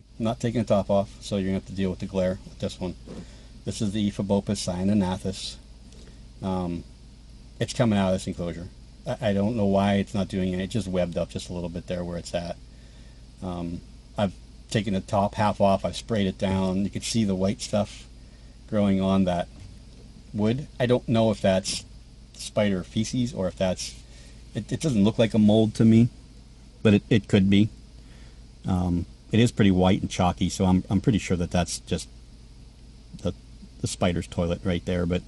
Anyway, I'm not taking the top off, so you're going to have to deal with the glare with this one. This is the Ephebopus cyanognathus. It's coming out of this enclosure. I don't know why it's not doing it. It just webbed up just a little bit there where it's at. I've taken the top half off. I've sprayed it down. You can see the white stuff growing on that wood. I don't know if that's spider feces or if that's... It doesn't look like a mold to me, but it could be. It is pretty white and chalky, so I'm pretty sure that that's just the spider's toilet right there, but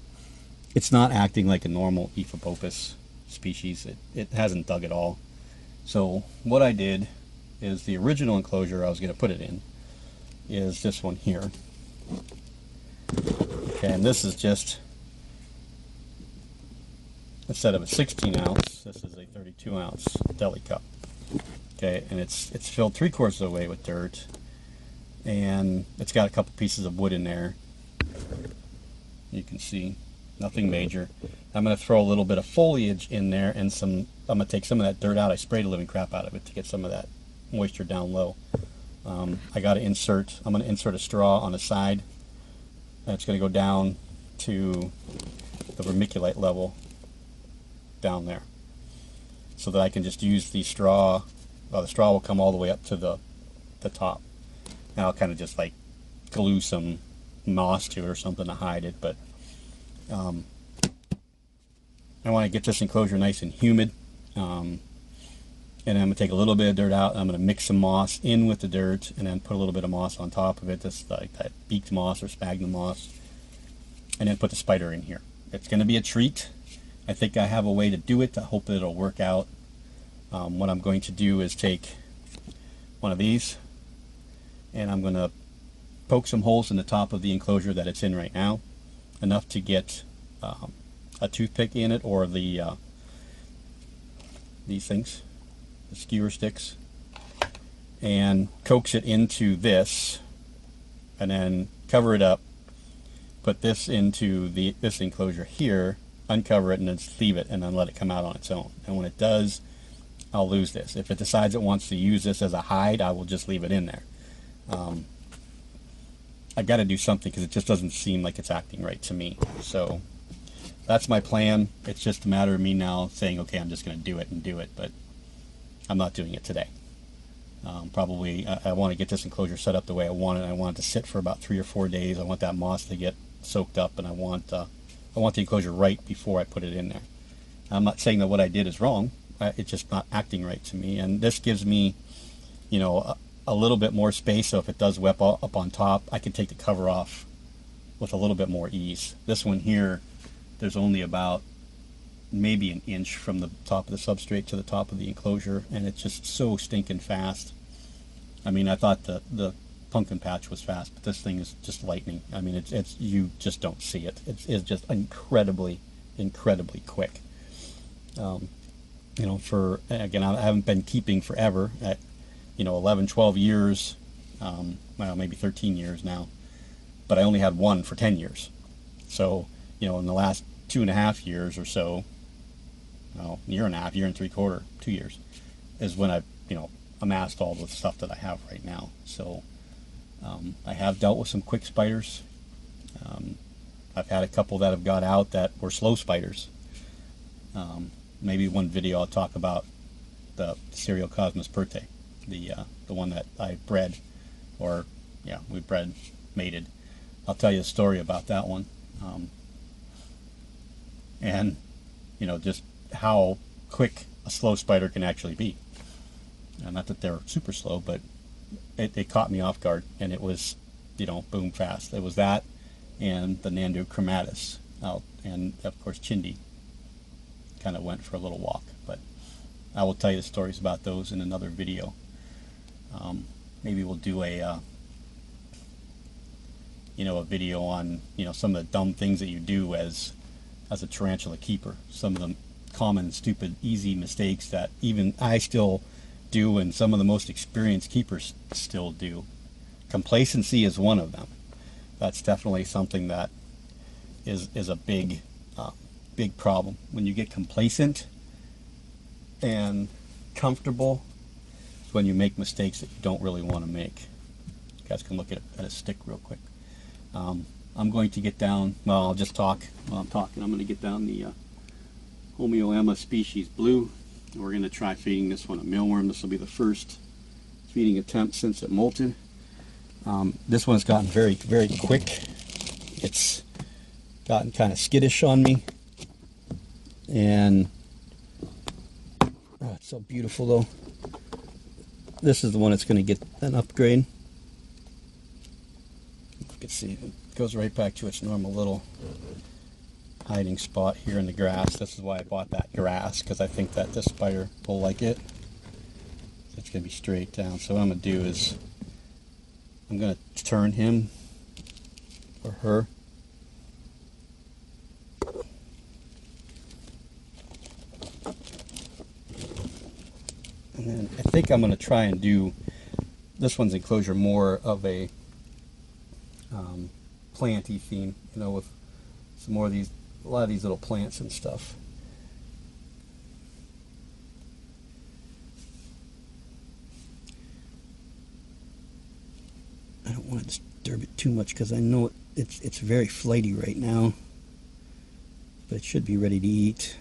it's not acting like a normal Ephebopus species. It hasn't dug at all. So what I did is the original enclosure I was going to put it in is this one here. Okay, and this is just, instead of a 16 ounce, this is a 32 ounce deli cup. Okay, and it's filled 3/4 of the way with dirt, and it's got a couple pieces of wood in there. You can see nothing major. I'm going to throw a little bit of foliage in there, and I'm going to take some of that dirt out. I sprayed the living crap out of it to get some of that moisture down low. I'm going to insert a straw on the side, and it's going to go down to the vermiculite level down there, so that I can just use the straw. The straw will come all the way up to the top, and I'll kind of just like glue some moss to it or something to hide it. But I want to get this enclosure nice and humid, and I'm going to take a little bit of dirt out, and I'm going to mix some moss in with the dirt, and then put a little bit of moss on top of it, just like that beaked moss or sphagnum moss, and then put the spider in here. It's going to be a treat. I think I have a way to do it. I hope that it'll work out. What I'm going to do is take one of these, and I'm going to poke some holes in the top of the enclosure that it's in right now, enough to get a toothpick in it, or these things, the skewer sticks, and coax it into this, and then cover it up, put this into this enclosure here, uncover it, and then leave it, and then let it come out on its own. And when it does, I'll lose this. If it decides it wants to use this as a hide, I will just leave it in there. I've got to do something because it just doesn't seem like it's acting right to me. So that's my plan. It's just a matter of me now saying, okay, I'm just going to do it, but I'm not doing it today. Probably I want to get this enclosure set up the way I want it. I want it to sit for about 3 or 4 days. I want that moss to get soaked up, and I want the enclosure right before I put it in there. I'm not saying that what I did is wrong. It's just not acting right to me, and this gives me, you know, a little bit more space, so if it does web up on top, I can take the cover off with a little bit more ease. This one here, there's only about maybe an inch from the top of the substrate to the top of the enclosure, and it's just so stinking fast. I mean, I thought the pumpkin patch was fast, but this thing is just lightning. I mean, it's you just don't see it. It's just incredibly quick. You know, again, I haven't been keeping forever. At 11, 12 years, well, maybe 13 years now, but I only had one for 10 years. So, in the last 2.5 years or so, year and 3/4, 2 years, is when I've, amassed all the stuff that I have right now. So, I have dealt with some quick spiders. I've had a couple that have got out that were slow spiders. Maybe one video I'll talk about the Seriocosmus perte, the one that I bred, or we bred, mated. I'll tell you a story about that one, and just how quick a slow spider can actually be. Not that they're super slow, but it caught me off guard, and it was boom fast. It was that, and the Nandu chromatus out, and of course Chindi kind of went for a little walk, but I will tell you the stories about those in another video. Maybe we'll do a video on some of the dumb things that you do as a tarantula keeper, some of the common, stupid, easy mistakes that even I still do, and some of the most experienced keepers still do. Complacency is one of them. That's definitely something that is a big problem. When you get complacent and comfortable, it's when you make mistakes that you don't really want to make. You guys can look at a stick real quick. I'm going to get down, well, I'll just talk while I'm talking. I'm going to get down the Homeoema species blue. And we're going to try feeding this one a mealworm. This will be the first feeding attempt since it molted. This one's gotten very, very quick. It's gotten kind of skittish on me. And oh, it's so beautiful though. This is the one that's going to get an upgrade. You can see it goes right back to its normal little hiding spot here in the grass. This is why I bought that grass, because I think that this spider will like it. It's going to be straight down. So what I'm going to do is I'm going to turn him or her. And then I think I'm going to try and do this one's enclosure more of a planty theme, you know, with some more of these, a lot of these little plants and stuff. I don't want to disturb it too much because I know it's very flighty right now, but it should be ready to eat.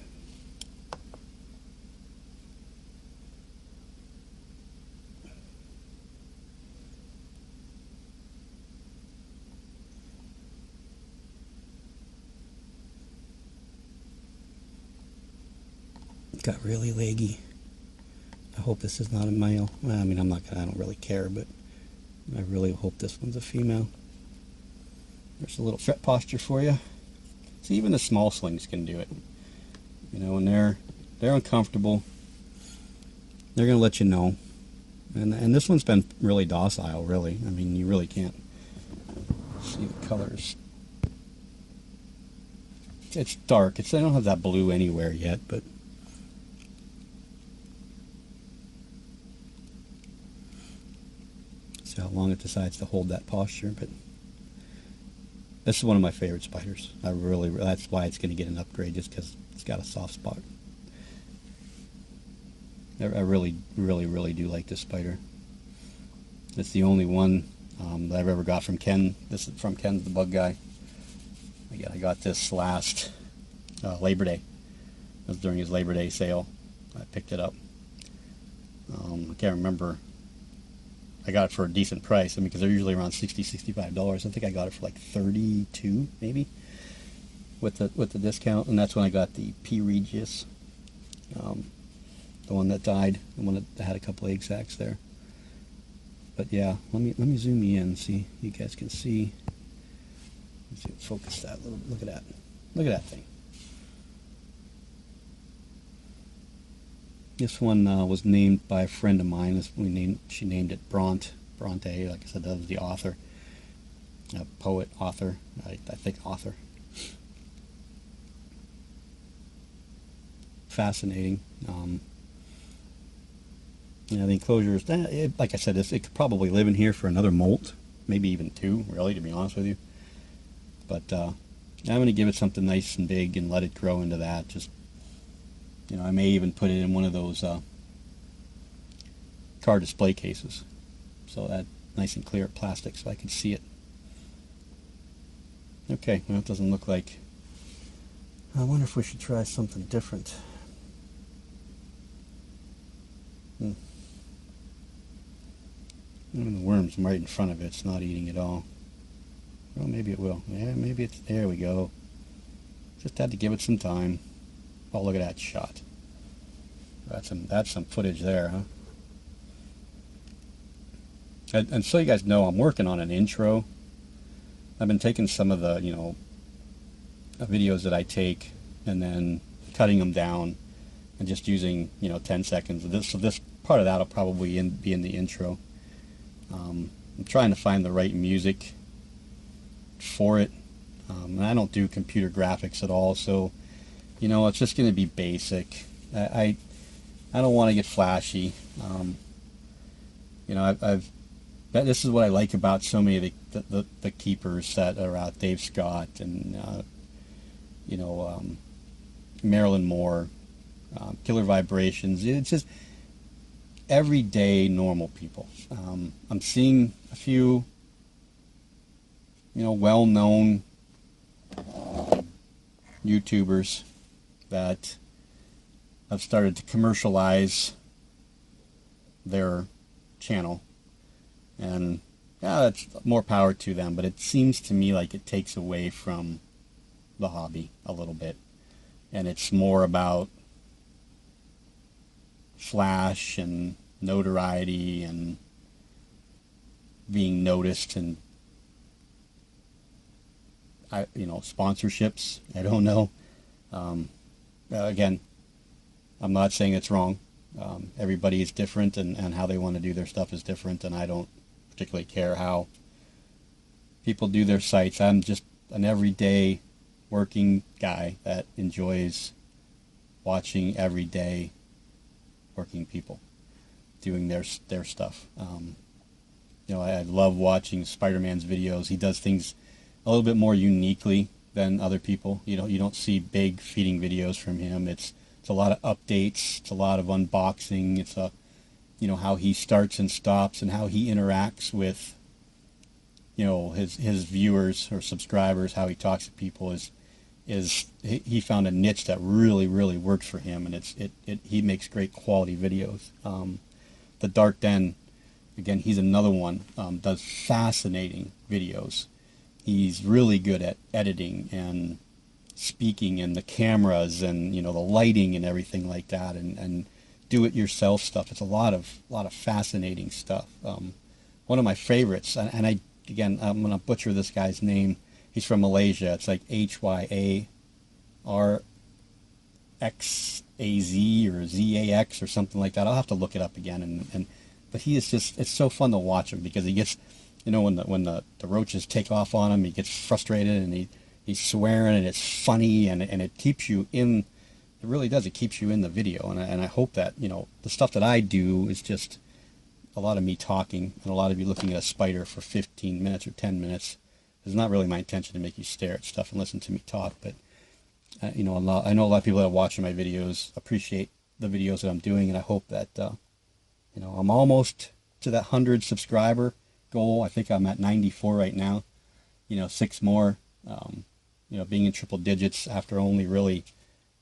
Got really leggy. I hope this is not a male. Well, I mean, I don't really care, but I really hope this one's a female. There's a little fret posture for you. See, even the small slings can do it. You know, when they're uncomfortable, they're gonna let you know. And this one's been really docile, really. I mean, you really can't see the colors. It's dark. I don't have that blue anywhere yet, but see how long it decides to hold that posture. But this is one of my favorite spiders. That's why it's going to get an upgrade, just because it's got a soft spot. I really do like this spider. It's the only one that I've ever got from Ken. This is from Ken's the bug guy. Again, I got this last Labor Day. It was during his Labor Day sale. I picked it up. I can't remember. I got it for a decent price. I mean, because they're usually around $60, $65. I think I got it for like 32, maybe, with the discount. And that's when I got the P. Regius, the one that died, the one that had a couple egg sacs there. But yeah, let me zoom you in, see you guys can see. Let's see, focus that a little. Look at that. Look at that thing. This one was named by a friend of mine. She named it Bronte. Like I said, that was the author, poet, author. I think author. Fascinating. The enclosures. Like I said, it could probably live in here for another molt, maybe even 2. Really, to be honest with you. But I'm going to give it something nice and big and let it grow into that. Just. You know, I may even put it in one of those car display cases, so that nice and clear plastic, so I can see it. Okay, well, it doesn't look like. I wonder if we should try something different. The worm's right in front of it. It's not eating at all. Well, maybe it will. Yeah, maybe it's. There we go. Just had to give it some time. Oh, look at that shot. That's some footage there, huh? And so you guys know, I'm working on an intro. I've been taking some of the, videos that I take and then cutting them down and just using, 10 seconds. So this part of that will probably be in the intro. I'm trying to find the right music for it. And I don't do computer graphics at all, so it's just going to be basic. I don't want to get flashy. This is what I like about so many of the keepers that are out. Dave Scott and Marilyn Moore, Killer Vibrations. It's just everyday normal people. I'm seeing a few well-known YouTubers that have started to commercialize their channel, and yeah, that's more power to them, but it seems to me like it takes away from the hobby a little bit, and it's more about flash and notoriety and being noticed and sponsorships. I don't know. Again, I'm not saying it's wrong. Everybody is different, and how they want to do their stuff is different, and I don't particularly care how people do their sites. I'm just an everyday working guy that enjoys watching everyday working people doing their stuff. I love watching Spider-Man's videos. He does things a little bit more uniquely than other people. You don't see big feeding videos from him. It's a lot of updates. It's a lot of unboxing. It's how he starts and stops and how he interacts with his viewers or subscribers. How he talks to people is he found a niche that really works for him, and he makes great quality videos. The Dark Den, again, he's another one. Does fascinating videos. He's really good at editing and speaking and the cameras and the lighting and everything like that, and do-it-yourself stuff. It's a lot of fascinating stuff. One of my favorites, and I'm gonna butcher this guy's name. He's from Malaysia. It's like HYARXAZ or ZAX or something like that. I'll have to look it up again. But he is just, it's so fun to watch him, because he gets, when the roaches take off on him, he gets frustrated and he's swearing, and it's funny, and it keeps you in. It really does. It keeps you in the video, and I hope that the stuff that I do is just a lot of me talking and a lot of you looking at a spider for 15 minutes or 10 minutes. It's not really my intention to make you stare at stuff and listen to me talk, but I know a lot of people that are watching my videos appreciate the videos that I'm doing, and I hope that I'm almost to that 100 subscriber goal. I think I'm at 94 right now. 6 more. Being in triple digits after only really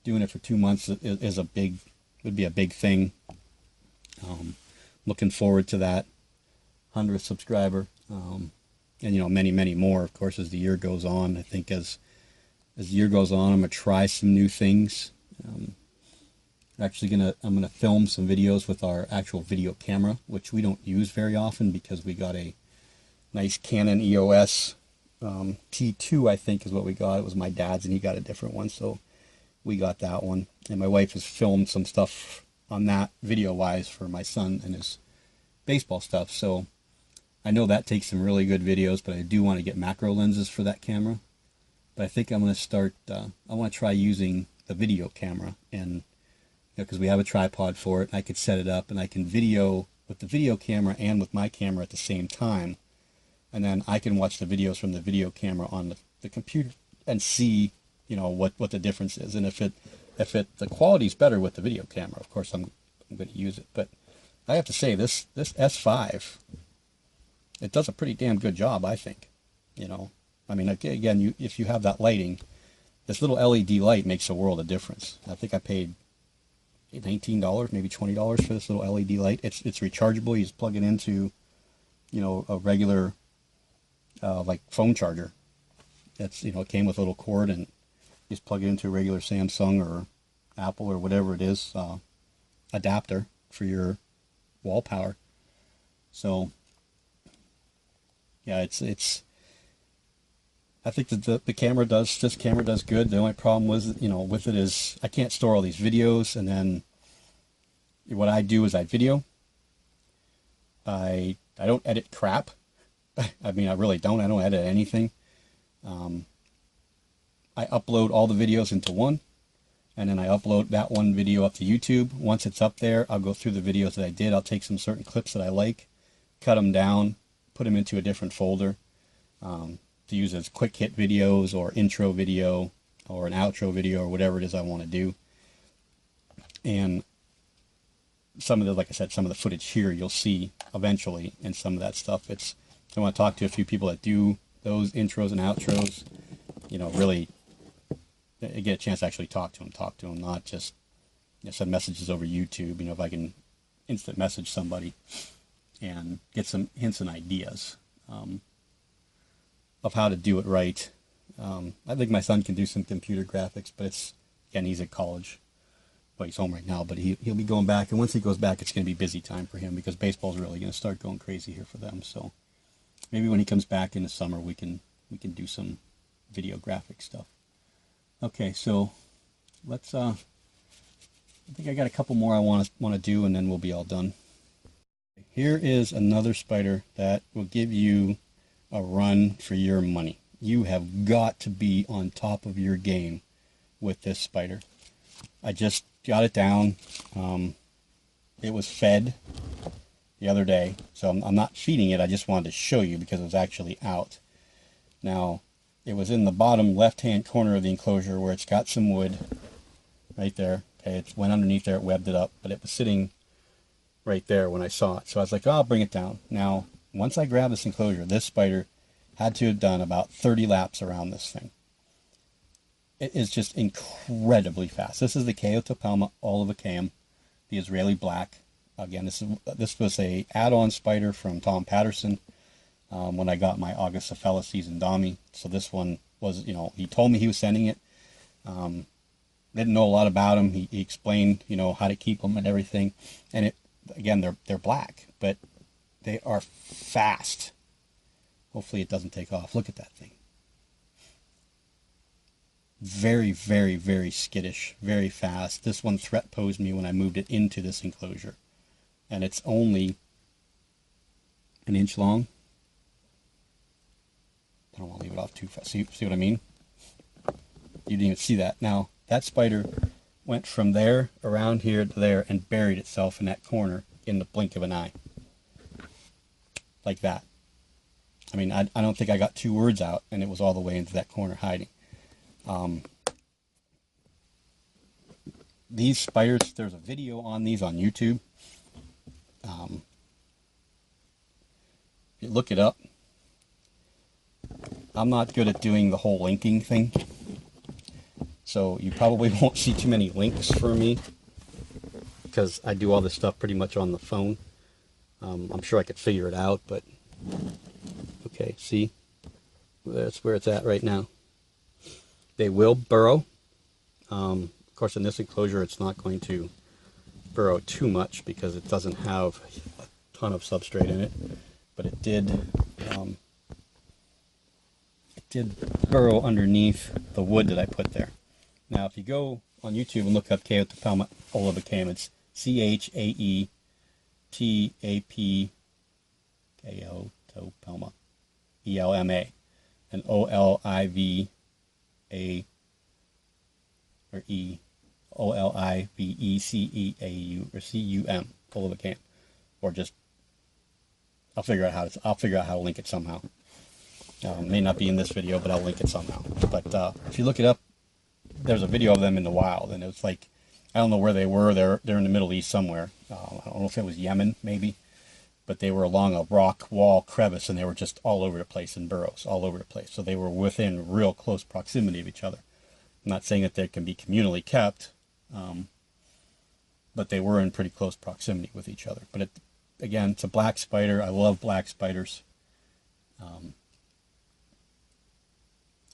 doing it for 2 months would be a big thing. Looking forward to that 100th subscriber, and many more, of course, as the year goes on. I think as the year goes on, I'm gonna try some new things. I'm gonna film some videos with our actual video camera, which we don't use very often because we got a nice Canon EOS T2, I think is what we got. It was my dad's, and he got a different one, so we got that one. And my wife has filmed some stuff on that video-wise for my son and his baseball stuff. So I know that takes some really good videos, but I do want to get macro lenses for that camera. But I think I'm going to start, I want to try using the video camera, and because we have a tripod for it, and I could set it up, and I can video with the video camera and with my camera at the same time. And then I can watch the videos from the video camera on the computer and see, what the difference is. And if the quality's better with the video camera, of course I'm going to use it. But I have to say, this S5, it does a pretty damn good job, I think. I mean, again, if you have that lighting, this little LED light makes a world of difference. I think I paid $19, maybe $20 for this little LED light. It's rechargeable. You just plug it into, a regular like phone charger. That's it came with a little cord, and you just plug it into a regular Samsung or Apple or whatever it is adapter for your wall power. So yeah, it's I think that this camera does good. The only problem with it is I can't store all these videos, and then what I do is I video. I don't edit crap. I mean, I really don't. I don't edit anything. I upload all the videos into one, and then I upload that one video up to YouTube. Once it's up there, I'll go through the videos that I did. I'll take some certain clips that I like, cut them down, put them into a different folder to use as quick hit videos or intro video or an outro video or whatever it is I want to do. And some of the, like I said, some of the footage here you'll see eventually, and some of that stuff, I want to talk to a few people that do those intros and outros, you know, really get a chance to actually talk to them, not just, you know, send messages over YouTube. You know, if I can instant message somebody and get some hints and ideas of how to do it right. I think my son can do some computer graphics, but it's, again, he's at college. Well, he's home right now, but he'll be going back. And once he goes back, it's going to be busy time for him because baseball's really going to start going crazy here for them. So maybe when he comes back in the summer, we can do some video graphic stuff. Okay, so let's, I think I got a couple more I want to do, and then we'll be all done. Here is another spider that will give you a run for your money. You have got to be on top of your game with this spider. I just got it down. It was fed the other day, so I'm not feeding it. I just wanted to show you because it was actually out. Now, it was in the bottom left-hand corner of the enclosure where it's got some wood right there. Okay, it went underneath there, it webbed it up, but it was sitting right there when I saw it. So I was like, oh, I'll bring it down. Now, once I grabbed this enclosure, this spider had to have done about 30 laps around this thing. It is just incredibly fast. This is the Chaetopelma olivaceum, the Israeli black. Again, this was a add-on spider from Tom Patterson when I got my Augustophila seasondami. So this one was, you know, he told me he was sending it. Didn't know a lot about them. He explained, you know, how to keep them and everything. And it, again, they're black, but they are fast. Hopefully it doesn't take off. Look at that thing. Very, very, very skittish, very fast. This one threat posed me when I moved it into this enclosure. And it's only an inch long. I don't want to leave it off too fast. See what I mean? You didn't even see that. Now, that spider went from there, around here to there, and buried itself in that corner in the blink of an eye. Like that. I mean, I don't think I got 2 words out, and it was all the way into that corner hiding. These spiders, there's a video on these on YouTube. You look it up. I'm not good at doing the whole linking thing, so you probably won't see too many links for me because I do all this stuff pretty much on the phone. I'm sure I could figure it out, but okay, see, that's where it's at right now. They will burrow. Of course, in this enclosure, it's not going to burrow too much because it doesn't have a ton of substrate in it, but it did burrow underneath the wood that I put there. Now, if you go on YouTube and look up Chaetopelma olivaceum, it's Chaetopelma, ELMA, and OLIVA, or OLIVECEAU, or CUM, olivaceum, or just I'll figure out how to link it somehow. May not be in this video, but I'll link it somehow. But if you look it up, there's a video of them in the wild, and it's like, I don't know where they were. They're in the Middle East somewhere. I don't know if it was Yemen, maybe, but they were along a rock wall crevice, and they were just all over the place in burrows, all over the place. So they were within real close proximity of each other. I'm not saying that they can be communally kept, but they were in pretty close proximity with each other. But again, it's a black spider. I love black spiders.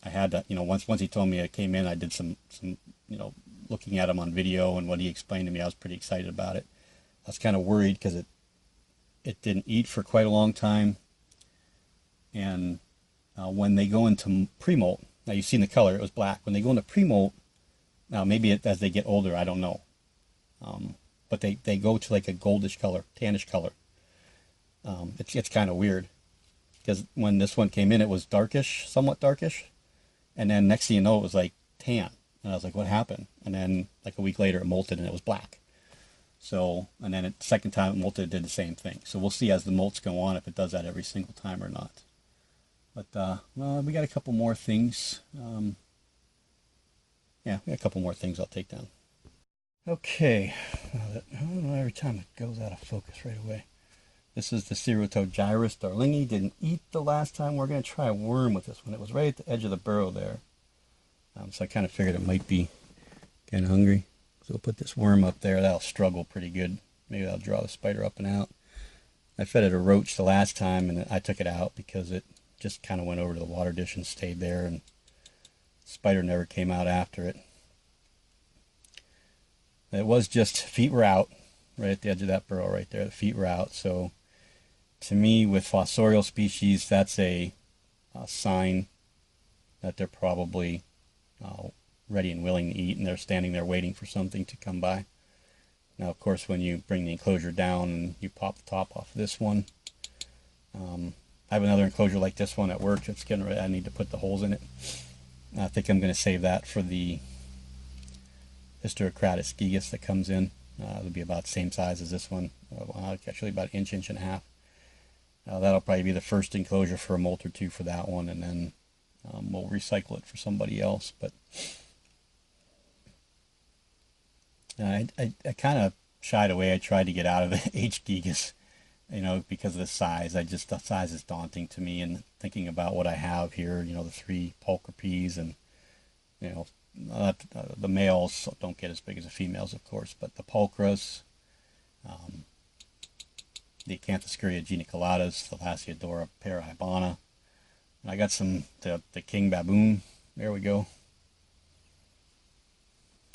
I had to, once he told me I came in, I did some looking at him on video, and what he explained to me, I was pretty excited about it. I was kind of worried because it didn't eat for quite a long time, and when they go into pre-molt, now you've seen the color, it was black. When they go into pre-molt, now maybe as they get older, I don't know, but they go to like a goldish color, tannish color. It's kind of weird because when this one came in, it was darkish, somewhat darkish. And then next thing you know, it was like tan. And I was like, what happened? And then like a week later, it molted and it was black. So, and then the second time it molted, it did the same thing. So we'll see as the molts go on if it does that every single time or not. But, well, we got a couple more things. Yeah, we got a couple more things I'll take down. Okay. I don't know, every time it goes out of focus right away. This is the Ceratogyris darlingi. Didn't eat the last time. We're going to try a worm with this one. It was right at the edge of the burrow there. So I kind of figured it might be kind of hungry. So we'll put this worm up there. That'll struggle pretty good. Maybe that'll draw the spider up and out. I fed it a roach the last time, and I took it out because it just kind of went over to the water dish and stayed there, and the spider never came out after it. It was just, feet were out, right at the edge of that burrow right there. The feet were out. So to me, with fossorial species, that's a sign that they're probably ready and willing to eat, and they're standing there waiting for something to come by. Now, of course, when you bring the enclosure down and you pop the top off this one, I have another enclosure like this one at work. It's getting ready. I need to put the holes in it. I think I'm going to save that for the Hysterocratus gigas that comes in. It'll be about the same size as this one. Actually about an inch and a half. That'll probably be the first enclosure for a molt or two for that one, and then we'll recycle it for somebody else. But I kind of shied away. I tried to get out of the H. gigas, because of the size. The size is daunting to me, and thinking about what I have here, the 3 pulchripes, and the males don't get as big as the females, of course, but the pulchras, the Acanthoscuria geniculata, the Lasiodora parahybana. And I got the king baboon. There we go.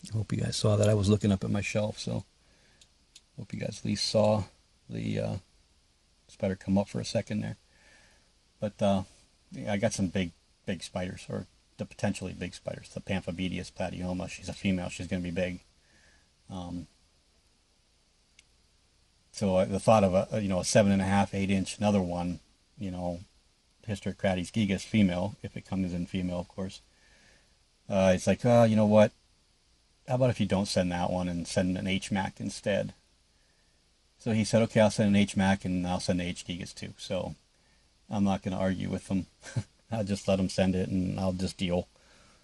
I hope you guys saw that. I was looking up at my shelf, so hope you guys at least saw the spider come up for a second there. But I got some big spiders, or the potentially big spiders. The Pamphobedius platyoma. She's a female. She's going to be big. So the thought of a 7.5, 8 inch, another one, Hysterocrates gigas female, if it comes in female, of course. It's like, you know what? How about if you don't send that one and send an HMAC instead? So he said, okay, I'll send an HMAC and I'll send the H gigas too. So I'm not going to argue with them. I'll just let them send it, and I'll just deal.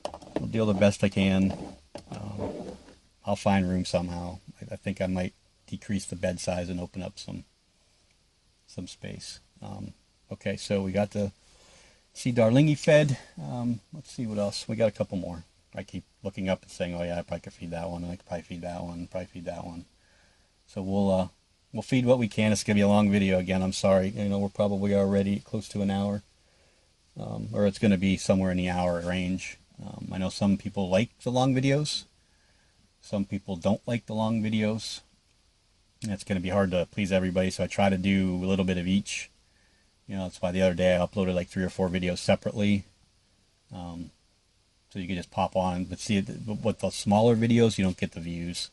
I'll deal the best I can. I'll find room somehow. I think I might decrease the bed size and open up some space. Okay, so we got the C. darlingi fed. Let's see what else. We got a couple more. I keep looking up and saying, oh yeah, I probably could feed that one, and I could probably feed that one, probably feed that one. So we'll feed what we can. It's going to be a long video again. I'm sorry. We're probably already close to an hour. Or it's going to be somewhere in the hour range. I know some people like the long videos. Some people don't like the long videos. And it's going to be hard to please everybody, so I try to do a little bit of each. That's why the other day I uploaded like 3 or 4 videos separately. So you can just pop on. But see, with the smaller videos, you don't get the views.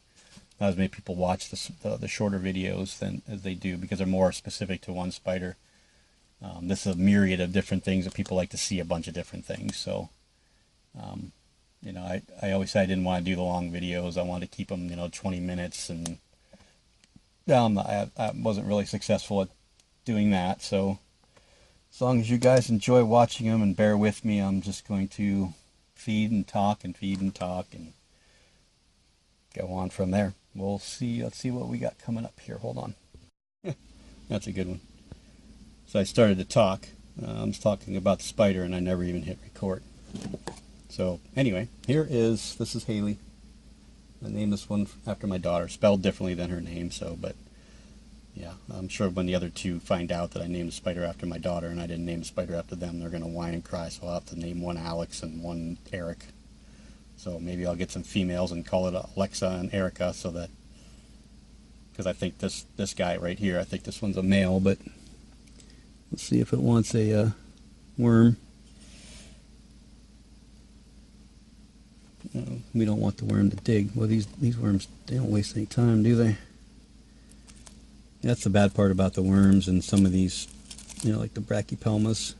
Not as many people watch the shorter videos as they do, because they're more specific to one spider. This is a myriad of different things that people like to see, a bunch of different things. So, I always said I didn't want to do the long videos. I wanted to keep them, 20 minutes, and I wasn't really successful at doing that. So, as long as you guys enjoy watching them and bear with me, I'm just going to feed and talk and go on from there. We'll see. Let's see what we got coming up here. Hold on. That's a good one. So I started to talk. I was talking about the spider, and I never even hit record. So anyway, this is Haley. I named this one after my daughter, spelled differently than her name. But yeah, I'm sure when the other two find out that I named the spider after my daughter and I didn't name the spider after them, they're going to whine and cry. So I'll have to name one Alex and one Eric. So maybe I'll get some females and call it Alexa and Erica, because I think this guy right here, I think this one's a male, but let's see if it wants a worm. We don't want the worm to dig. Well, these worms, they don't waste any time, do they? That's the bad part about the worms and some of these, like the brachypelmas.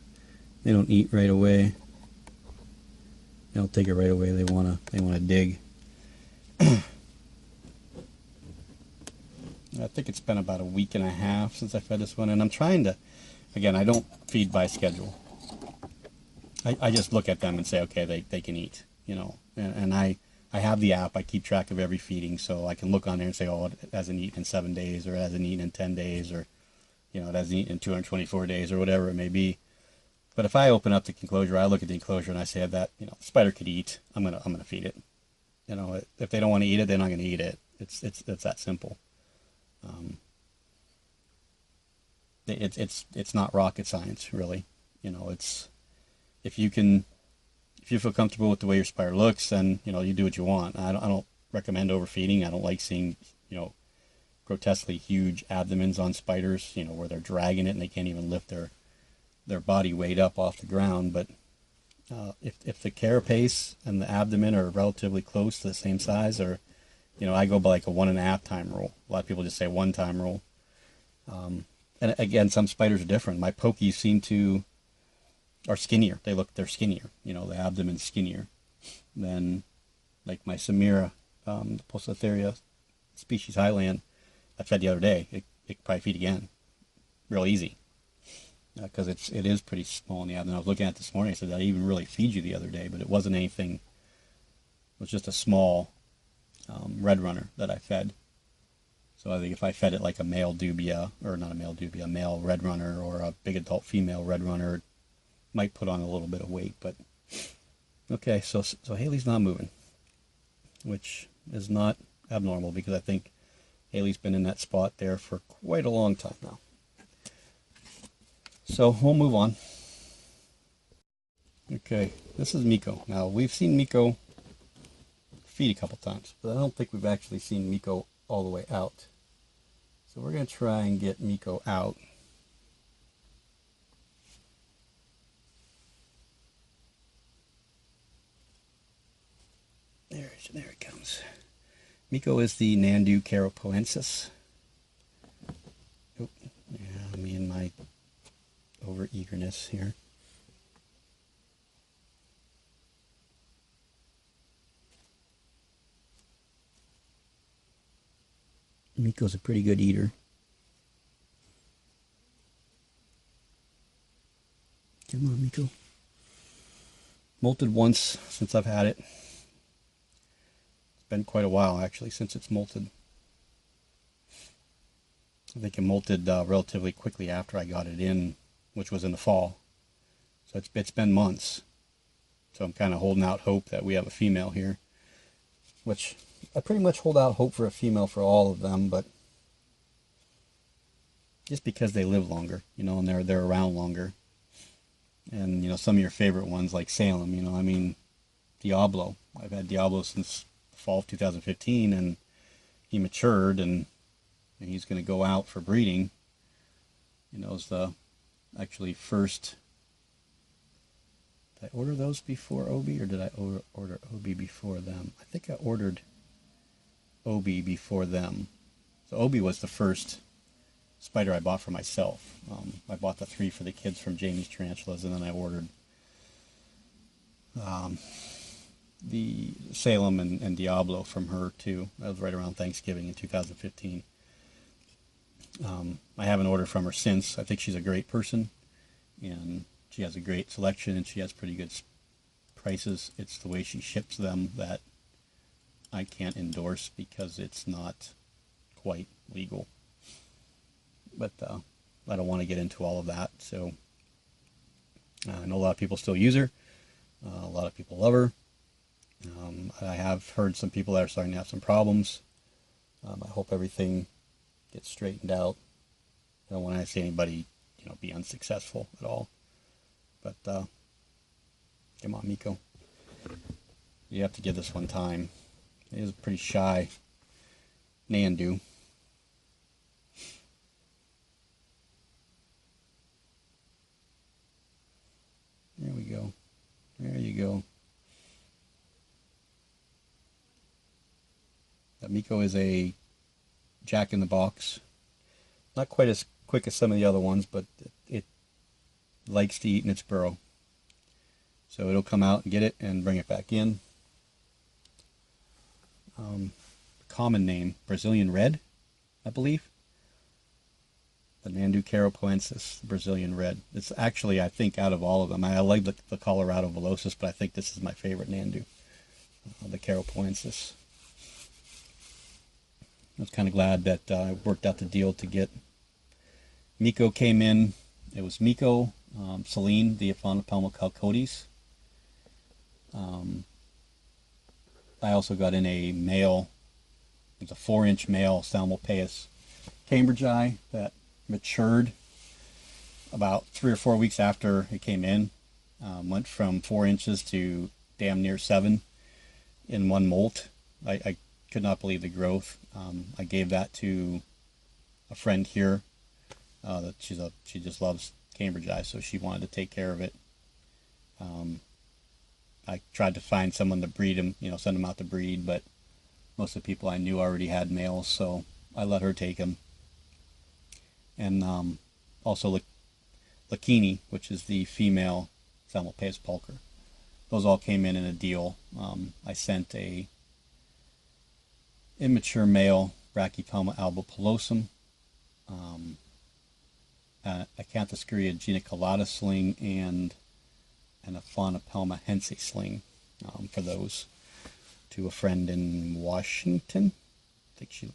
They don't eat right away. They don't take it right away. They wanna dig. I think it's been about a week and a half since I fed this one, and I'm trying to, again, I don't feed by schedule. I just look at them and say, okay, they can eat, and I have the app. I keep track of every feeding, so I can look on there and say, oh, it hasn't eaten in 7 days, or it hasn't eaten in 10 days, or, You know, it hasn't eaten in 224 days or whatever it may be. But if I open up the enclosure, I look at the enclosure and I say that, you know, the spider could eat. I'm gonna feed it. You know, if they don't want to eat it, they're not gonna eat it. It's that simple. Um, it's not rocket science, really. You know, it's if you can if you feel comfortable with the way your spider looks, then you know you do what you want. I don't recommend overfeeding. I don't like seeing, you know, grotesquely huge abdomens on spiders. You know, where they're dragging it and they can't even lift their body weight up off the ground. But if the carapace and the abdomen are relatively close to the same size, or you know, I go by like a 1.5 time rule. A lot of people just say 1 time rule. And again, some spiders are different. My pokies are skinnier. They're skinnier. You know, the abdomen's skinnier than like my Samira, the Poecilotheria species Highland I fed the other day. It could probably feed again, real easy, because it is pretty small in the abdomen. I was looking at it this morning. I said, did I even really feed you the other day? But it wasn't anything. It was just a small red runner that I fed. So I think if I fed it like a male dubia, or not a male dubia, a male red runner, or a big adult female red runner, it might put on a little bit of weight. But okay, so Haley's not moving, which is not abnormal because I think Haley's been in that spot there for quite a long time now. So we'll move on. Okay, this is Miko. Now we've seen Miko feed a couple times, but I don't think we've actually seen Miko all the way out. So we're going to try and get Miko out. There it comes. Miko is the Nandu carapoensis. Oh, yeah, me and my over eagerness here. Miko's a pretty good eater. Come on, Miko. Molted once since I've had it. It's been quite a while, actually, since it's molted. I think it molted relatively quickly after I got it in, which was in the fall. So it's been months. So I'm kind of holding out hope that we have a female here, which I pretty much hold out hope for a female for all of them, but just because they live longer, you know, and they're around longer. And, you know, some of your favorite ones like Salem, you know, I mean, Diablo. I've had Diablo since the fall of 2015, and he matured, and he's going to go out for breeding. You know, it's the actually first. Did I order those before Obi, or did I order Obi before them? I think I ordered Obi before them. So Obi was the first spider I bought for myself. I bought the 3 for the kids from Jamie's Tarantulas, and then I ordered the Salem and Diablo from her too. That was right around Thanksgiving in 2015. I haven't ordered from her since. I think she's a great person, and she has a great selection, and she has pretty good prices. It's the way she ships them that I can't endorse because it's not quite legal. But I don't want to get into all of that. So I know a lot of people still use her. A lot of people love her. I have heard some people that are starting to have some problems. I hope everything gets straightened out. I don't want to see anybody, you know, be unsuccessful at all. But come on, Miko. You have to give this one time. It is a pretty shy Nandu. There we go. There you go. Miko is a jack-in-the-box. Not quite as quick as some of the other ones, but it likes to eat in its burrow. So it'll come out and get it and bring it back in. Common name, Brazilian red, I believe. The Nandu carapoensis, Brazilian red. It's actually, I think, out of all of them. I like the Colorado velocis, but I think this is my favorite Nandu, the carapoensis. I was kind of glad that I worked out the deal to get Miko came in. It was Miko, Celine, the Aphonopelma calcodes. I also got in a male, it's a 4-inch male Salmopaeus cambridgei that matured about 3 or 4 weeks after it came in. Went from 4 inches to damn near 7 in one molt. I could not believe the growth. I gave that to a friend here that she just loves cambridgei, so she wanted to take care of it. I tried to find someone to breed him, send him out to breed, but most of the people I knew already had males, so I let her take him. And also Lakini, which is the female Salmopaeus pulcher. Those all came in a deal. I sent a immature male Brachypelma albopilosum, Acanthoscuria geniculata sling, and a Aphonopelma hense sling for those to a friend in Washington.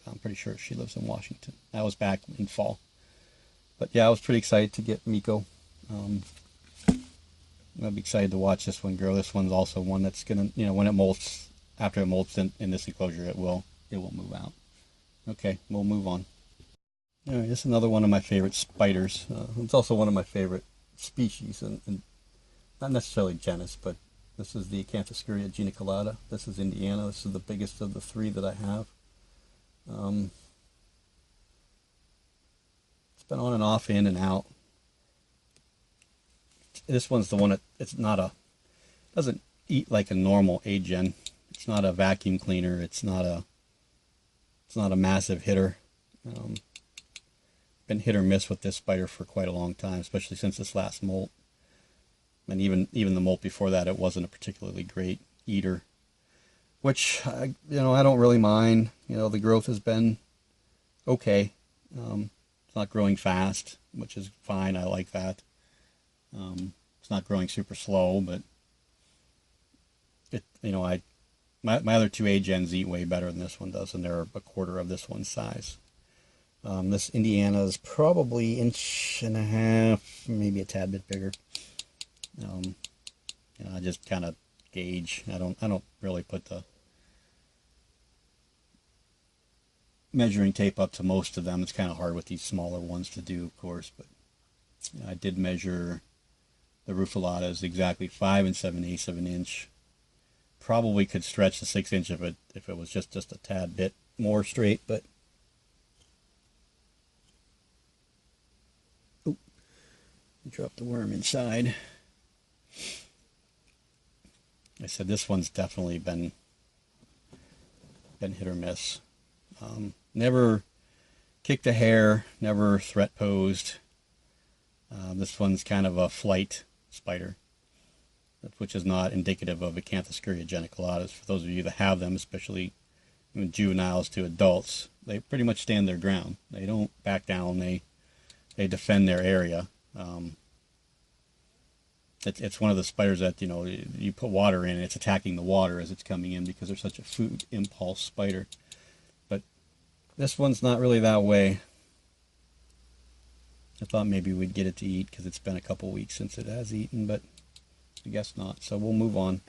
I'm pretty sure she lives in Washington. That was back in fall. But yeah, I was pretty excited to get Miko. I'll be excited to watch this one grow. This one's also one that's gonna, when it molts, after it molts in this enclosure, it will move out. Okay, we'll move on. All right, this is another one of my favorite spiders. It's also one of my favorite species, and not necessarily genus, but this is the Acanthoscuria geniculata. This is Indiana. This is the biggest of the 3 that I have. It's been on and off, in and out. This one's the one that doesn't eat like a normal agen. It's not a vacuum cleaner. It's not a massive hitter. Been hit or miss with this spider for quite a long time, especially since this last molt. And even the molt before that, it wasn't a particularly great eater, which I don't really mind. The growth has been okay. It's not growing fast, which is fine. I like that. It's not growing super slow, but my other 2 agens eat way better than this one does, and they're a quarter of this one's size. This Indiana is probably 1.5 inches, maybe a tad bit bigger. I just kind of gauge. I don't really put the measuring tape up to most of them. It's kind of hard with these smaller ones to do, of course, but I did measure the Rufulatas exactly 5 7/8 of an inch. Probably could stretch the 6 inch of it if it was just a tad bit more straight, but I dropped the worm inside. I said this one's definitely been hit or miss. Never kicked a hair, never threat posed. This one's kind of a flight spider, which is not indicative of Acanthoscuria geniculatas. For those of you that have them, especially juveniles to adults, they pretty much stand their ground. They don't back down. They defend their area. It's one of the spiders that you put water in, and it's attacking the water as it's coming in because they're such a food impulse spider. But this one's not really that way. I thought maybe we'd get it to eat because it's been a couple weeks since it has eaten, but I guess not. So we'll move on.